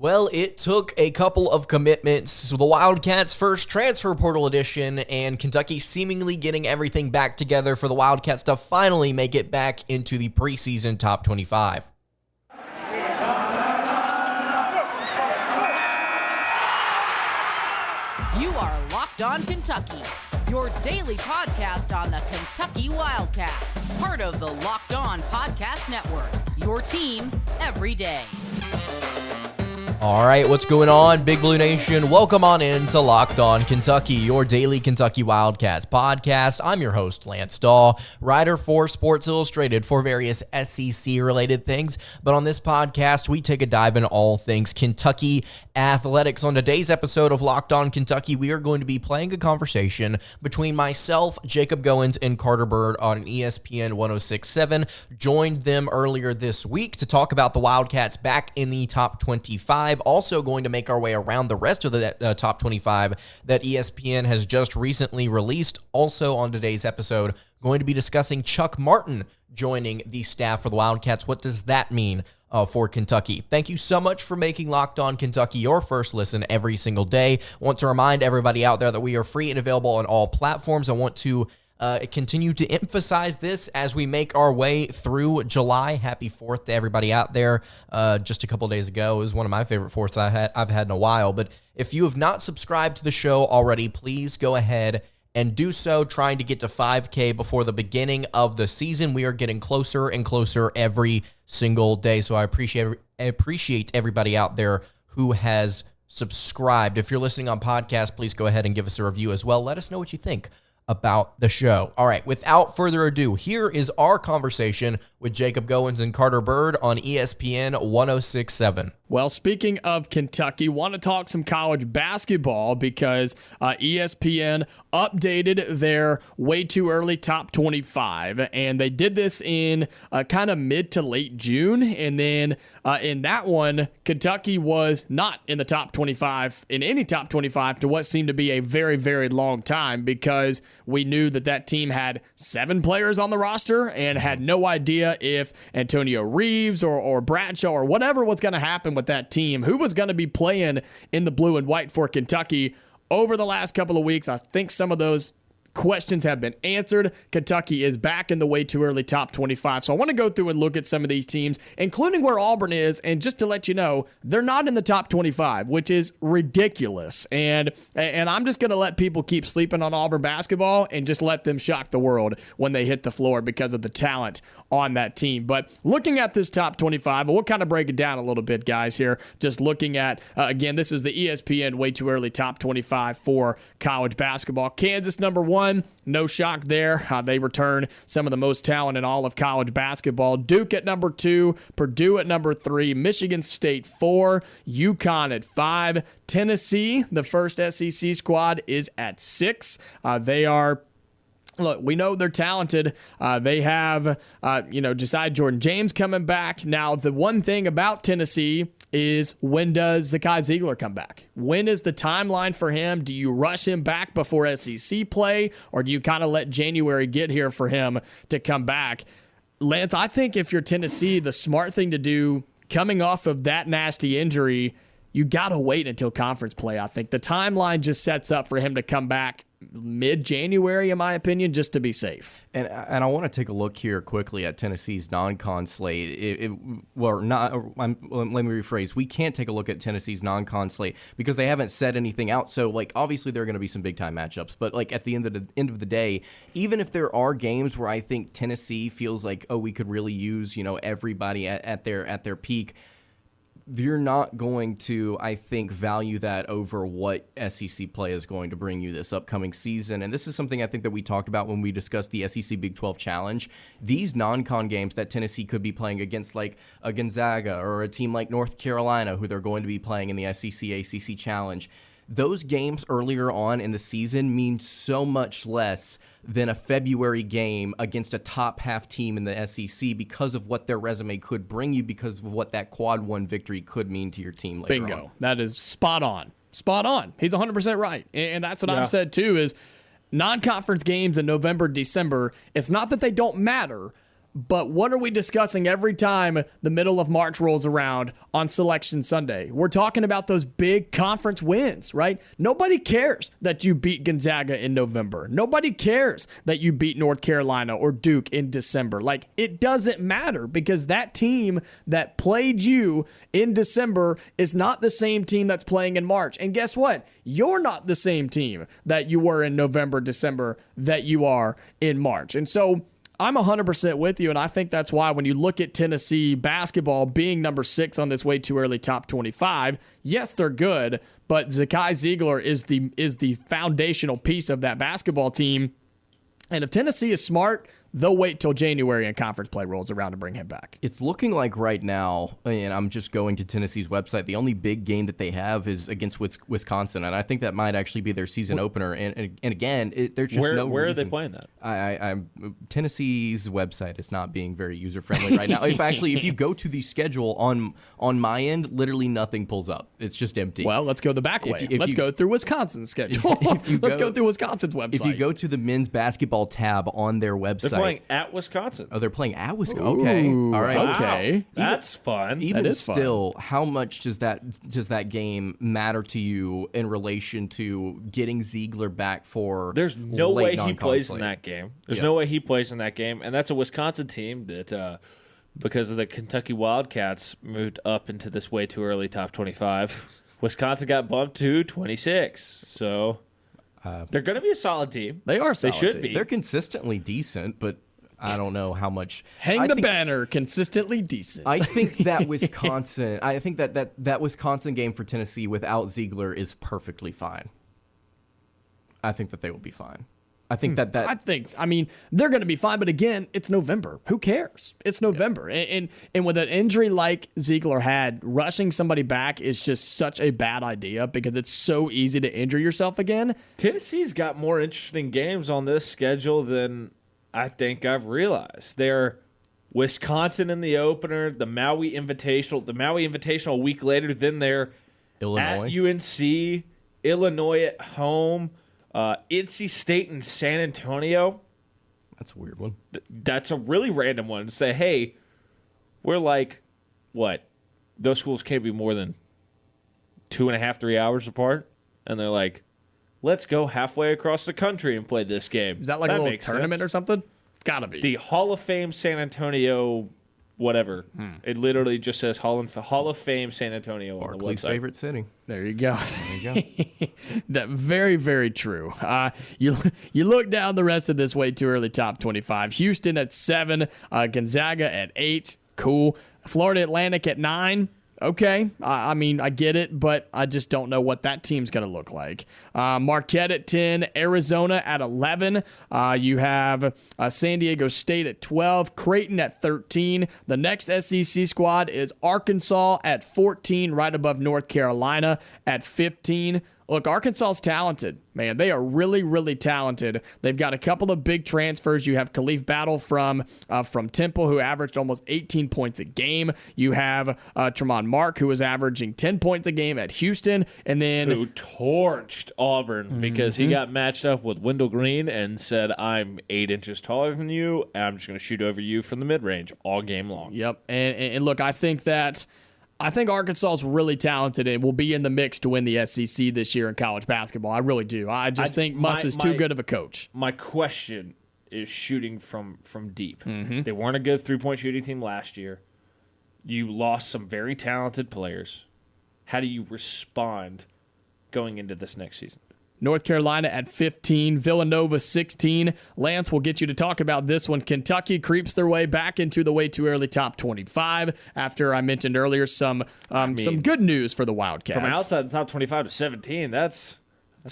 Well, it took a couple of commitments, the Wildcats' first transfer portal edition, and Kentucky seemingly getting everything back together for the Wildcats to finally make it back into the preseason top 25. You are Locked On Kentucky, your daily podcast on the Kentucky Wildcats, part of the Locked On Podcast Network, your team every day. All right, what's going on, Big Blue Nation? Welcome on in to Locked On Kentucky, your daily Kentucky Wildcats podcast. I'm your host, Lance Dawe, writer for Sports Illustrated for various SEC-related things. But on this podcast, we take a dive in all things Kentucky athletics. On today's episode of Locked On Kentucky, we are going to be playing a conversation between myself, Jacob Goins, and Carter Byrd on ESPN 106.7. Joined them earlier this week to talk about the Wildcats back in the top 25. Also going to make our way around the rest of the top 25 that ESPN has just recently released. Also on today's episode, going to be discussing Chuck Martin joining the staff for the Wildcats. What does that mean for Kentucky? Thank you so much for making Locked On Kentucky your first listen every single day. I want to remind everybody out there that we are free and available on all platforms. I want to continue to emphasize this as we make our way through July. Happy 4th to everybody out there. Just a couple days ago, it was one of my favorite 4ths I've had in a while. But if you have not subscribed to the show already, please go ahead and do so, trying to get to 5K before the beginning of the season. We are getting closer and closer every single day, so I appreciate everybody out there who has subscribed. If you're listening on podcast, please go ahead and give us a review as well. Let us know what you think about the show. All right, without further ado, here is our conversation with Jacob Goins and Carter Byrd on ESPN 106.7. Well, speaking of Kentucky, want to talk some college basketball because ESPN updated their way too early top 25, and they did this in kind of mid to late June, and then in that one, Kentucky was not in the top 25, in any top 25, to what seemed to be a very, very long time, because we knew that team had 7 players on the roster and had no idea if Antonio Reeves or Bradshaw or whatever was going to happen with that team, who was going to be playing in the blue and white for Kentucky. Over the last couple of weeks, I think some of those questions have been answered. Kentucky is back in the way too early top 25. So I want to go through and look at some of these teams, including where Auburn is. And just to let you know, they're not in the top 25, which is ridiculous. And I'm just going to let people keep sleeping on Auburn basketball and just let them shock the world when they hit the floor because of the talent on that team. But looking at this top 25, we'll kind of break it down a little bit, guys, here. Just looking at, again, this is the ESPN way too early top 25 for college basketball. Kansas, number 1. No shock there. They return some of the most talent in all of college basketball. Duke at number 2, Purdue at number 3, Michigan State 4, UConn at 5, Tennessee, the first SEC squad, is at 6. Look, we know they're talented. They have, Josiah Jordan-James coming back. Now, the one thing about Tennessee is, when does Zakai Ziegler come back? When is the timeline for him? Do you rush him back before SEC play, or do you kind of let January get here for him to come back? Lance, I think if you're Tennessee, the smart thing to do, coming off of that nasty injury, you got to wait until conference play. I think the timeline just sets up for him to come back mid-January, in my opinion, just to be safe. And I want to take a look here quickly at Tennessee's non-con slate. Let me rephrase. We can't take a look at Tennessee's non-con slate because they haven't said anything out. So, obviously there are going to be some big-time matchups. But, at the end of the day, even if there are games where I think Tennessee feels like, we could really use, everybody at their peak, you're not going to, I think, value that over what SEC play is going to bring you this upcoming season. And this is something I think that we talked about when we discussed the SEC Big 12 Challenge. These non-con games that Tennessee could be playing against, like a Gonzaga or a team like North Carolina, who they're going to be playing in the SEC ACC Challenge, those games earlier on in the season mean so much less than a February game against a top half team in the SEC because of what their resume could bring you, because of what that quad one victory could mean to your team later Bingo. on. That is spot on. Spot on. He's 100% right. And that's what I've said too, is non-conference games in November, December, it's not that they don't matter, But what are we discussing every time the middle of March rolls around on Selection Sunday? We're talking about those big conference wins, right? Nobody cares that you beat Gonzaga in November. Nobody cares that you beat North Carolina or Duke in December. Like, it doesn't matter because that team that played you in December is not the same team that's playing in March. And guess what? You're not the same team that you were in November, December that you are in March. And so I'm 100% with you, and I think that's why when you look at Tennessee basketball being number 6 on this way too early top 25, yes, they're good, but Zakai Ziegler is the foundational piece of that basketball team. And if Tennessee is smart, they'll wait till January and conference play rolls around to bring him back. It's looking like right now, and I'm just going to Tennessee's website, the only big game that they have is against Wisconsin, and I think that might actually be their season opener. And again, there's just no Where reason. are they playing that? Tennessee's website is not being very user-friendly right now. If you go to the schedule on my end, literally nothing pulls up. It's just empty. Well, let's go the back way. Let's go through Wisconsin's schedule. Let's go through Wisconsin's website. If you go to the men's basketball tab on their website, They're playing at Wisconsin. Oh, they're playing at Wisconsin. Okay, all right. Wow. Okay. That's fun. Even fun. still, how much does that game matter to you in relation to getting Ziegler back for? There's no late way he plays in non-conslate? that game. There's no way he plays in that game, and that's a Wisconsin team that, because of the Kentucky Wildcats, moved up into this way too early top 25. Wisconsin got bumped to 26, so they're going to be a solid team. They are a They solid should team. be. They're consistently decent, but I don't know how much. Hang I the think- banner, consistently decent. I think that Wisconsin. I think that Wisconsin game for Tennessee without Ziegler is perfectly fine. I think that they will be fine. I think I mean, they're going to be fine, but again, it's November. Who cares? It's November. And with an injury like Ziegler had, rushing somebody back is just such a bad idea because it's so easy to injure yourself again. Tennessee's got more interesting games on this schedule than I think I've realized. They're Wisconsin in the opener, the Maui Invitational a week later, then they're Illinois. at UNC, Illinois at home, NC State and San Antonio. That's a weird one. That's a really random one to say, hey, we're like, what? Those schools can't be more than 2.5, 3 hours apart. And they're like, let's go halfway across the country and play this game. Is that like a little makes tournament sense. or something? It's got to be. The Hall of Fame San Antonio, whatever. It literally just says Hall of Fame San Antonio on the Barkley's website. favorite city. There you go. There you go. That very, very true. You look down the rest of this way too early top 25. Houston at 7, Gonzaga at 8. Cool. Florida Atlantic at 9. Okay, I mean, I get it, but I just don't know what that team's going to look like. Marquette at 10, Arizona at 11. You have San Diego State at 12, Creighton at 13. The next SEC squad is Arkansas at 14, right above North Carolina at 15. Look, Arkansas is talented, man. They are really, really talented. They've got a couple of big transfers. You have Khalif Battle from Temple, who averaged almost 18 points a game. You have Tremont Mark, who was averaging 10 points a game at Houston. And then Who torched Auburn because he got matched up with Wendell Green and said, I'm 8 inches taller than you, and I'm just going to shoot over you from the mid-range all game long. Yep. And look, I think Arkansas is really talented and will be in the mix to win the SEC this year in college basketball. I really do. I just think Muss is too good of a coach. My question is shooting from deep. They weren't a good three-point shooting team last year. You lost some very talented players. How do you respond going into this next season? North Carolina at 15, Villanova 16. Lance will get you to talk about this one. Kentucky creeps their way back into the way too early top 25 after I mentioned earlier some good news for the Wildcats. From outside the top 25 to 17, that's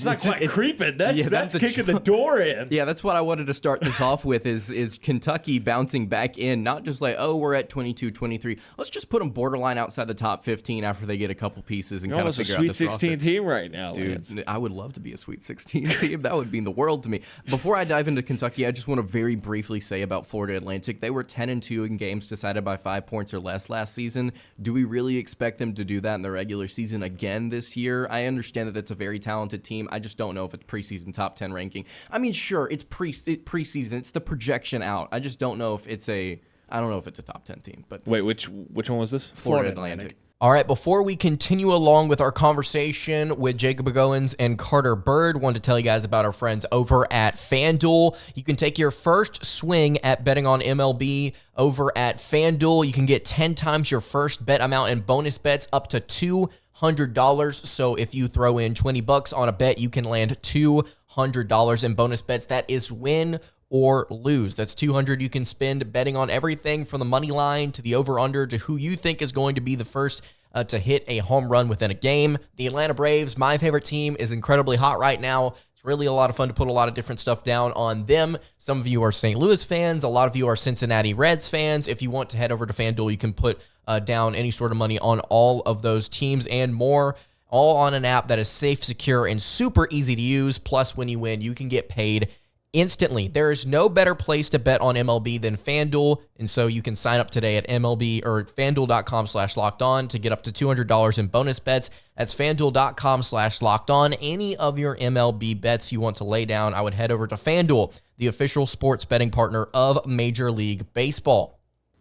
not quite it's- creeping. That's a kicking the door in. Yeah, that's what I wanted to start this off with is Kentucky bouncing back in, not just like, oh, we're at 22, 23. Let's just put them borderline outside the top 15 after they get a couple pieces and You're kind of almost a figure out Sweet this 16 roster. team right now, Dude, Lance. I would love to be a Sweet 16 team. That would mean the world to me. Before I dive into Kentucky, I just want to very briefly say about Florida Atlantic. They were 10-2 in games decided by 5 points or less last season. Do we really expect them to do that in the regular season again this year? I understand that that's a very talented team. team. I just don't know if it's preseason top 10 ranking. I mean, sure, it's preseason. It's the projection out. I just don't know if it's a top 10 team. But wait, which one was this? Florida Atlantic. All right, before we continue along with our conversation with Jacob Goins and Carter Byrd, want to tell you guys about our friends over at FanDuel. You can take your first swing at betting on MLB over at FanDuel. You can get 10 times your first bet amount in bonus bets up to $200. So if you throw in $20 on a bet, you can land $200 in bonus bets. That is win or lose. That's $200 you can spend betting on everything from the money line to the over-under to who you think is going to be the first to hit a home run within a game. The Atlanta Braves, my favorite team, is incredibly hot right now. It's really a lot of fun to put a lot of different stuff down on them. Some of you are St. Louis fans. A lot of you are Cincinnati Reds fans. If you want to head over to FanDuel, you can put down any sort of money on all of those teams and more, all on an app that is safe, secure, and super easy to use. Plus, when you win, you can get paid instantly. There is no better place to bet on MLB than FanDuel, and so you can sign up today at MLB or FanDuel.com/lockedon to get up to $200 in bonus bets. That's FanDuel.com/lockedon. Any of your MLB bets you want to lay down, I would head over to FanDuel, the official sports betting partner of Major League Baseball.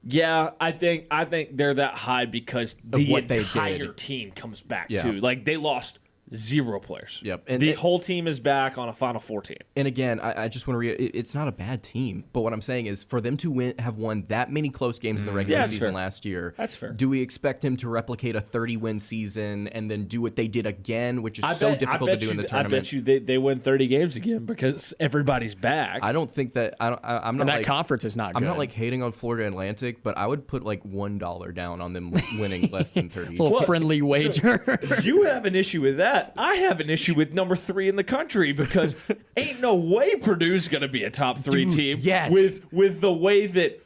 Yeah, I think they're that high because the entire team comes back too. Like they lost 0 players. Yep. And the whole team is back on a Final Four team. And again, I just want to it's not a bad team, but what I'm saying is for them to have won that many close games in the regular season last year, that's fair. Do we expect them to replicate a 30-win season and then do what they did again, which is so difficult to do in the tournament? I bet you they win 30 games again because everybody's back. I don't think that I'm not. And that conference is not good. I'm not like hating on Florida Atlantic, but I would put like $1 down on them winning less than 30. Little friendly wager. So, you have an issue with that. I have an issue with number 3 in the country because ain't no way Purdue's going to be a top 3 team. Yes. With the way that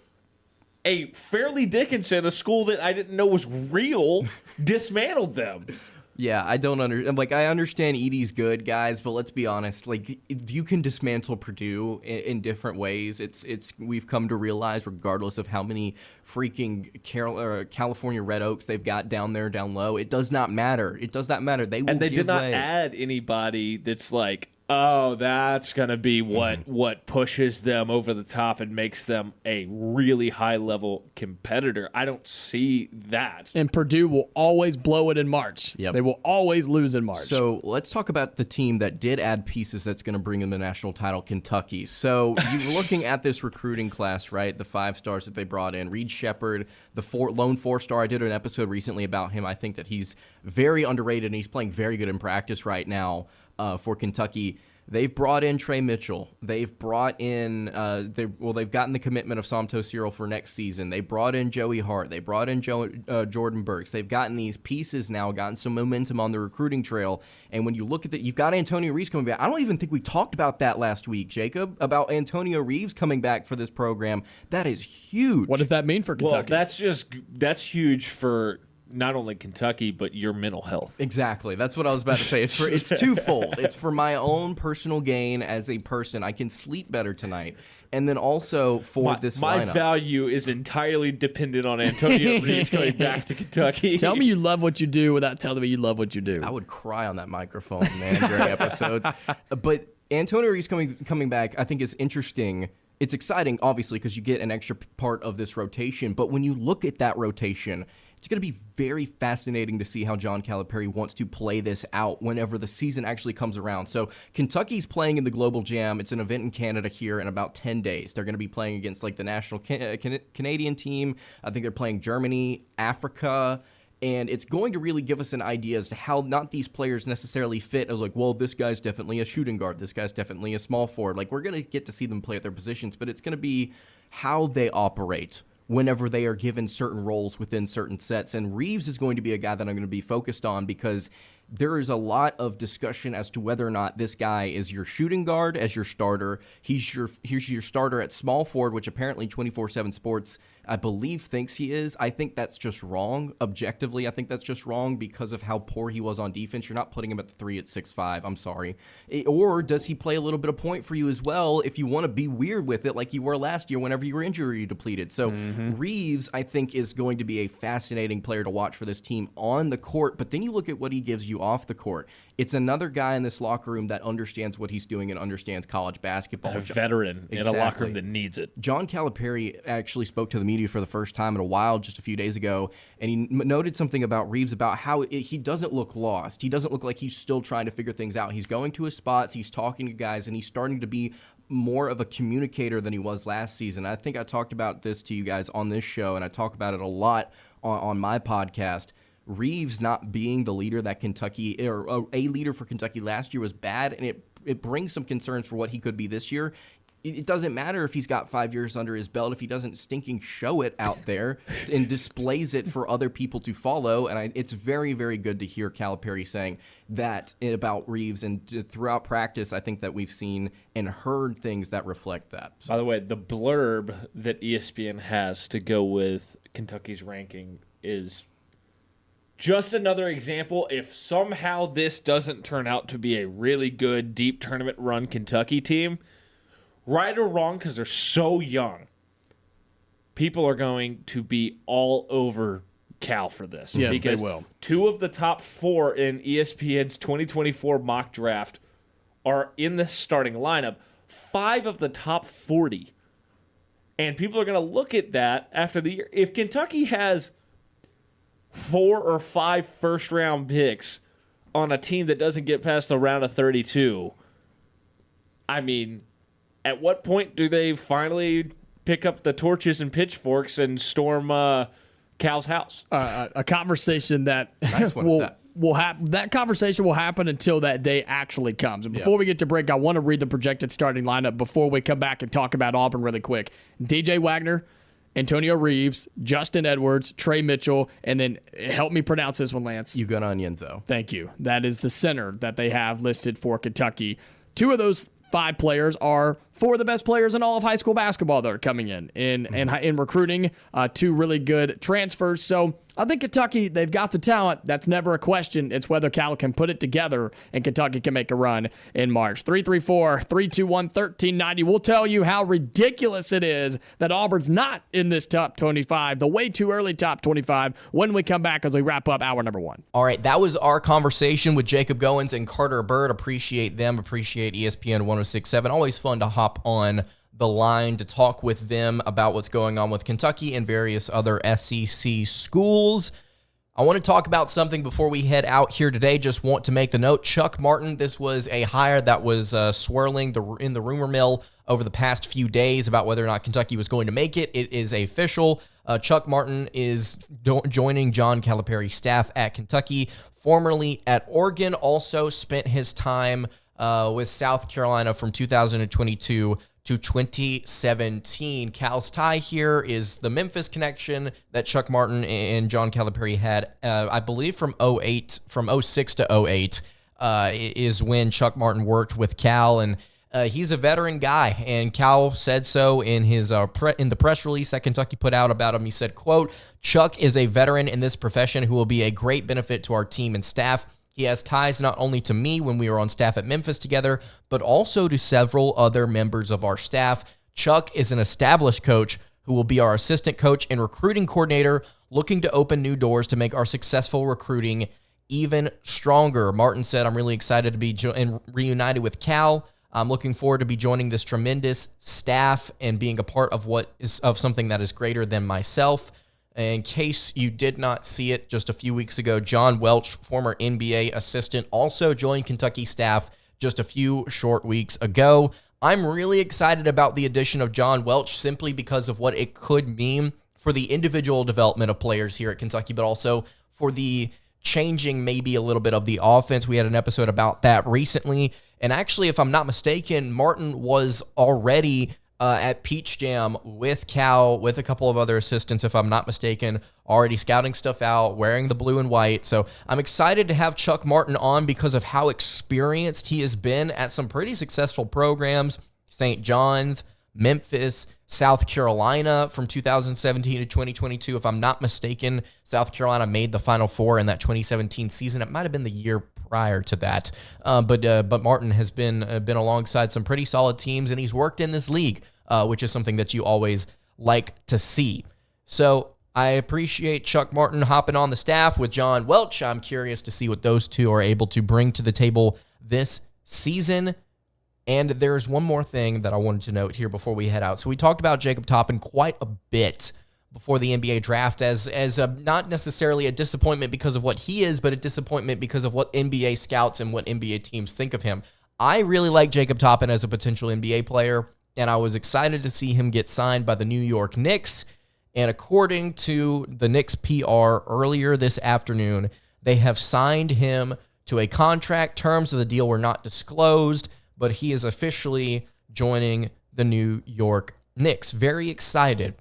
a Fairleigh Dickinson, a school that I didn't know was real, dismantled them. Yeah, I don't understand. Like, I understand Edie's good, guys, but let's be honest. Like, if you can dismantle Purdue in different ways, we've come to realize, regardless of how many freaking California Red Oaks they've got down there, down low, it does not matter. It does not matter. They will. And they give did not way. add anybody that's like, oh, that's going to be what pushes them over the top and makes them a really high-level competitor. I don't see that. And Purdue will always blow it in March. Yep. They will always lose in March. So let's talk about the team that did add pieces that's going to bring in the national title, Kentucky. So you're looking at this recruiting class, right? The 5 stars that they brought in. Reed Shepherd, the lone 4-star. I did an episode recently about him. I think that he's very underrated, and he's playing very good in practice right now. For Kentucky, they've brought in Tre Mitchell. They've brought in they've gotten the commitment of Somto Cyril for next season. They brought in Joey Hart. They brought in Jordan Burks. They've gotten these pieces now, gotten some momentum on the recruiting trail. And when you look at you've got Antonio Reeves coming back. I don't even think we talked about that last week, Jacob, about Antonio Reeves coming back for this program. That is huge. What does that mean for Kentucky? Well, that's huge for not only Kentucky, but your mental health. Exactly. That's what I was about to say. It's twofold. It's for my own personal gain as a person. I can sleep better tonight. And then also for this lineup. My value is entirely dependent on Antonio Reeves coming back to Kentucky. Tell me you love what you do without telling me you love what you do. I would cry on that microphone, man, during episodes. But Antonio Reeves coming back, I think is interesting. It's exciting, obviously, because you get an extra part of this rotation. But when you look at that rotation, it's going to be very fascinating to see how John Calipari wants to play this out whenever the season actually comes around. So Kentucky's playing in the Global Jam. It's an event in Canada here in about 10 days. They're going to be playing against like the national Canadian team. I think they're playing Germany, Africa. And it's going to really give us an idea as to how not these players necessarily fit as like, well, this guy's definitely a shooting guard. This guy's definitely a small forward. Like, we're going to get to see them play at their positions, but it's going to be how they operate whenever they are given certain roles within certain sets. And Reeves is going to be a guy that I'm going to be focused on because there is a lot of discussion as to whether or not this guy is your shooting guard as your starter. He's your starter at small forward, which apparently 24/7 Sports, I believe, thinks he is. I think that's just wrong. Objectively, I think that's just wrong because of how poor he was on defense. You're not putting him at the 3 at 6'5". I'm sorry. Or does he play a little bit of point for you as well if you want to be weird with it like you were last year whenever you were injury depleted? So Reeves, I think, is going to be a fascinating player to watch for this team on the court. But then you look at what he gives you off the court. It's another guy in this locker room that understands what he's doing and understands college basketball. A veteran in a locker room that needs it. John Calipari actually spoke to the media for the first time in a while just a few days ago, and he noted something about Reeves about how he doesn't look lost. He doesn't look like he's still trying to figure things out. He's going to his spots, he's talking to guys, and he's starting to be more of a communicator than he was last season. I think I talked about this to you guys on this show, and I talk about it a lot on my podcast. Reeves not being the leader that Kentucky, or a leader for Kentucky last year, was bad, and it brings some concerns for what he could be this year. It doesn't matter if he's got 5 years under his belt if he doesn't stinking show it out there and displays it for other people to follow. And it's very, very good to hear Calipari saying that about Reeves. And throughout practice, I think that we've seen and heard things that reflect that. By the way, the blurb that ESPN has to go with Kentucky's ranking is just another example. If somehow this doesn't turn out to be a really good, deep tournament run Kentucky team, right or wrong, because they're so young, people are going to be all over Cal for this. Yes, because they will. 2 of the top 4 in ESPN's 2024 mock draft are in the starting lineup. 5 of the top 40. And people are going to look at that after the year. If Kentucky has 4 or 5 first-round picks on a team that doesn't get past the round of 32, I mean, at what point do they finally pick up the torches and pitchforks and storm Cal's house? A conversation that Nice one, will happen. That conversation will happen until that day actually comes. And before we get to break, I want to read the projected starting lineup before we come back and talk about Auburn really quick. DJ Wagner, Antonio Reeves, Justin Edwards, Tre Mitchell, and then help me pronounce this one, Lance. Ugonna. Thank you. That is the center that they have listed for Kentucky. 2 of those 5 players are 4 of the best players in all of high school basketball that are coming in recruiting, 2 really good transfers. So I think Kentucky, they've got the talent. That's never a question. It's whether Cal can put it together and Kentucky can make a run in March. 334-321-1390. We'll tell you how ridiculous it is that Auburn's not in this top 25, the way too early top 25, when we come back as we wrap up hour number 1. All right, that was our conversation with Jacob Goins and Carter Byrd. Appreciate them. Appreciate ESPN 106.7. Always fun to hop on the line to talk with them about what's going on with Kentucky and various other SEC schools. I want to talk about something before we head out here today. Just want to make the note, Chuck Martin, this was a hire that was swirling in the rumor mill over the past few days about whether or not Kentucky was going to make it. It is official. Chuck Martin is joining John Calipari's staff at Kentucky, formerly at Oregon, also spent his time with South Carolina from 2022 to 2017. Cal's tie here is the Memphis connection that Chuck Martin and John Calipari had, I believe from 06 to 08 is when Chuck Martin worked with Cal, and he's a veteran guy, and Cal said so in his in the press release that Kentucky put out about him. He said, quote, "Chuck is a veteran in this profession who will be a great benefit to our team and staff. He has ties not only to me when we were on staff at Memphis together, but also to several other members of our staff. Chuck is an established coach who will be our assistant coach and recruiting coordinator, looking to open new doors to make our successful recruiting even stronger." Martin said, "I'm really excited to be reunited with Cal. I'm looking forward to be joining this tremendous staff and being a part of something that is greater than myself." In case you did not see it just a few weeks ago, John Welch, former NBA assistant, also joined Kentucky staff just a few short weeks ago. I'm really excited about the addition of John Welch simply because of what it could mean for the individual development of players here at Kentucky, but also for the changing maybe a little bit of the offense. We had an episode about that recently. And actually, if I'm not mistaken, Martin was already at Peach Jam with Cal, with a couple of other assistants, if I'm not mistaken, already scouting stuff out, wearing the blue and white. So I'm excited to have Chuck Martin on because of how experienced he has been at some pretty successful programs. St. John's, Memphis, South Carolina from 2017 to 2022. If I'm not mistaken, South Carolina made the Final Four in that 2017 season. It might have been the year prior to that. But Martin has been alongside some pretty solid teams, and he's worked in this league, which is something that you always like to see. So I appreciate Chuck Martin hopping on the staff with John Welch. I'm curious to see what those two are able to bring to the table this season. And there's one more thing that I wanted to note here before we head out. So we talked about Jacob Toppin quite a bit before the NBA draft as not necessarily a disappointment because of what he is, but a disappointment because of what NBA scouts and what NBA teams think of him. I really like Jacob Toppin as a potential NBA player, and I was excited to see him get signed by the New York Knicks. And according to the Knicks PR earlier this afternoon, they have signed him to a contract. Terms of the deal were not disclosed, but he is officially joining the New York Knicks. Very excited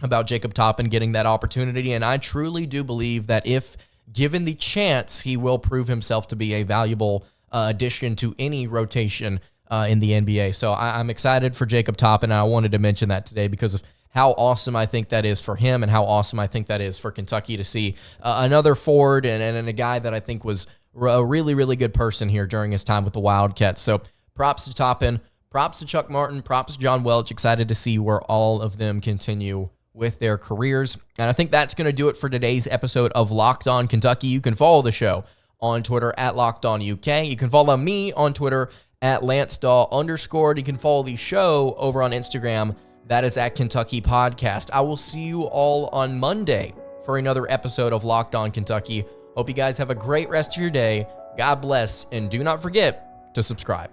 about Jacob Toppin getting that opportunity, and I truly do believe that if given the chance, he will prove himself to be a valuable addition to any rotation in the NBA. So I'm excited for Jacob Toppin, and I wanted to mention that today because of how awesome I think that is for him and how awesome I think that is for Kentucky to see another forward and a guy that I think was a really, really good person here during his time with the Wildcats. So props to Toppin, props to Chuck Martin, props to John Welch. Excited to see where all of them continue with their careers. And I think that's going to do it for today's episode of Locked On Kentucky. You can follow the show on Twitter at LockedOnUK. You can follow me on Twitter at LanceDawe_. You can follow the show over on Instagram. That is at Kentucky Podcast. I will see you all on Monday for another episode of Locked On Kentucky. Hope you guys have a great rest of your day. God bless, and do not forget to subscribe.